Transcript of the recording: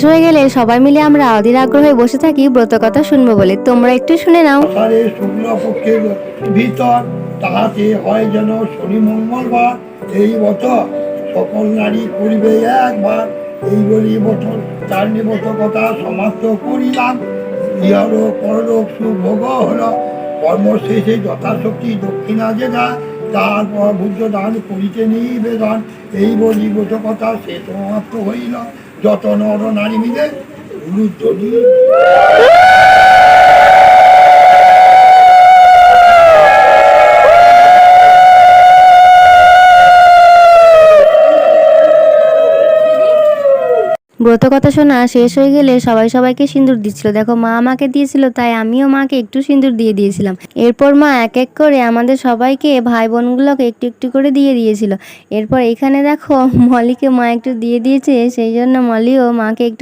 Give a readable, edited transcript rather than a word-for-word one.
হয়ে গেলে সবাই মিলে আমরা অধীর আগ্রহে বসে থাকি ব্রত কথা শুনবো বলে। তোমরা একটু শুনে নাও। আষাঢ়ে শুক্লপক্ষের ভিতর তাহাতে হয় যেন শনি মঙ্গলবার, এই বছর সকল নারী করিবে একবার, এই বলি বছর চার নিবত কথা সমাপ্ত করিলাম। ইহারও পরলোক সুভোগ হল, কর্মশেষে যথাশক্তি দক্ষিণা যে যায়, তারপর বুদ্ধ দান করিতে নিবেদন। এই বলি ব্রত কথা শেষ সমাপ্ত হইল, যত নর নারী মিলে গুরুধ্বনি। ব্রত কথা শোনা শেষ হয়ে গেলে সবাই সবাইকে সিঁদুর দিচ্ছিল। দেখো মা আমাকে দিয়েছিল, তাই আমিও মাকে একটু সিঁদুর দিয়ে দিয়েছিলাম। এরপর মা এক এক করে আমাদের সবাইকে ভাই বোনগুলোকে একটু একটু করে দিয়ে দিয়েছিল। এরপর এখানে দেখো মলিকে মা একটু দিয়ে দিয়েছে, সেই জন্য মলিও মাকে একটু